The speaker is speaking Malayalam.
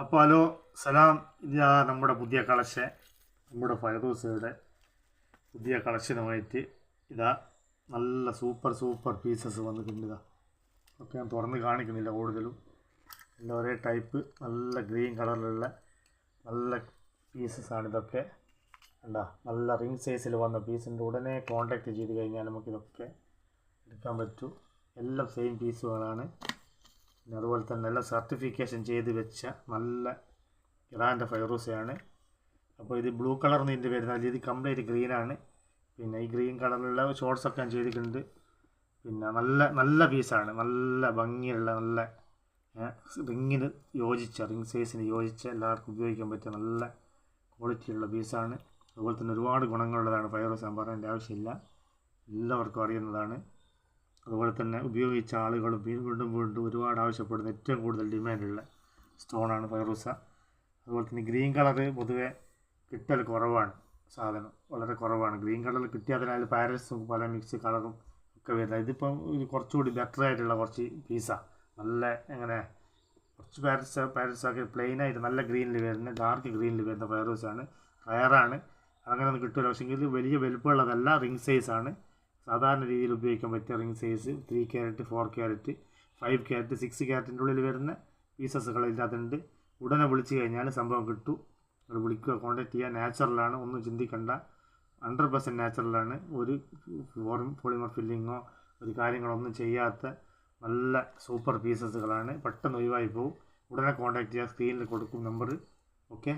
അപ്പോൾ ഹലോ സലാം, ഇതാ നമ്മുടെ പുതിയ കളക്ഷൻ. നമ്മുടെ ഫൈറൂസയുടെ പുതിയ കളക്ഷനുമായിട്ട് ഇതാ നല്ല സൂപ്പർ പീസസ് വന്നിട്ടുണ്ട്. ഇതാ ഒക്കെ ഞാൻ തുറന്ന് കാണിക്കുന്നില്ല കൂടുതലും. എല്ലാം ഒരേ ടൈപ്പ് നല്ല ഗ്രീൻ കളറിലുള്ള നല്ല പീസസ്സാണ് ഇതൊക്കെ. എന്താ നല്ല റിംഗ് സൈസിൽ വന്ന പീസിൻ്റെ ഉടനെ കോൺടാക്റ്റ് ചെയ്ത് കഴിഞ്ഞാൽ നമുക്കിതൊക്കെ എടുക്കാൻ പറ്റും. എല്ലാം സെയിം പീസുകളാണ്. പിന്നെ അതുപോലെ തന്നെ എല്ലാം സർട്ടിഫിക്കേഷൻ ചെയ്ത് വെച്ച നല്ല ഇറാൻ്റെ ഫൈറൂസയാണ്. അപ്പോൾ ഇത് ബ്ലൂ കളർന്ന് ഇതിൻ്റെ വരുന്നത്, ഇത് കംപ്ലീറ്റ് ഗ്രീനാണ്. പിന്നെ ഈ ഗ്രീൻ കളറിലുള്ള ഷോർട്സൊക്കെ ഞാൻ ചെയ്തിട്ടുണ്ട്. പിന്നെ നല്ല പീസാണ്, നല്ല ഭംഗിയുള്ള നല്ല റിങ്ങിന് യോജിച്ച റിംഗ് സൈസിന് യോജിച്ച എല്ലാവർക്കും ഉപയോഗിക്കാൻ പറ്റിയ നല്ല ക്വാളിറ്റിയുള്ള പീസാണ്. അതുപോലെ തന്നെ ഒരുപാട് ഗുണങ്ങളുള്ളതാണ് ഫൈറൂസ്, ഞാൻ പറയേണ്ട ആവശ്യമില്ല, എല്ലാവർക്കും അറിയുന്നതാണ്. അതുപോലെ തന്നെ ഉപയോഗിച്ച ആളുകളും വീണ്ടും ഒരുപാട് ആവശ്യപ്പെടുന്ന ഏറ്റവും കൂടുതൽ ഡിമാൻഡുള്ള സ്റ്റോണാണ് ഫൈറൂസ. അതുപോലെ തന്നെ ഗ്രീൻ കളറ് പൊതുവെ കിട്ടൽ കുറവാണ്, സാധനം വളരെ കുറവാണ്. ഗ്രീൻ കളറിൽ കിട്ടിയതിനാൽ പാരറ്റ്സും പല മിക്സ് കളറും ഒക്കെ വരുന്നത്. ഇതിപ്പം കുറച്ചുകൂടി ബെറ്റർ ആയിട്ടുള്ള കുറച്ച് പീസാണ്. നല്ല എങ്ങനെ കുറച്ച് പാരറ്റ്സൊക്കെ പ്ലെയിനായിട്ട് നല്ല ഗ്രീനിൽ വരുന്ന ഡാർക്ക് ഗ്രീനിൽ വരുന്ന ഫൈറൂസാണ്. റയറാണ്, അങ്ങനെ ഒന്നും കിട്ടില്ല. പക്ഷേ ഇത് വലിയ വലുപ്പമുള്ളതല്ല, റിംഗ് സൈസാണ്. സാധാരണ രീതിയിൽ ഉപയോഗിക്കാൻ പറ്റിയ ring size 3 carrot 4 carrot 5 carrot 6 ക്യാരറ്റിൻ്റെ ഉള്ളിൽ വരുന്ന പീസസുകൾ ഇതിനകത്തുണ്ട്. ഉടനെ വിളിച്ചു കഴിഞ്ഞാൽ സംഭവം കിട്ടും. അത് വിളിക്കുക, കോൺടാക്ട് ചെയ്യുക. നാച്ചുറലാണ്, ഒന്നും ചിന്തിക്കണ്ട, 100% നാച്ചുറലാണ്. ഒരു പോളിമർ ഫില്ലിങ്ങോ ഒരു കാര്യങ്ങളൊന്നും ചെയ്യാത്ത നല്ല സൂപ്പർ പീസസുകളാണ്. പെട്ടെന്ന് ഒഴിവായി പോകും. ഉടനെ കോൺടാക്ട് ചെയ്യുക, സ്ക്രീനിൽ കൊടുക്കും നമ്പർ. ഓക്കെ.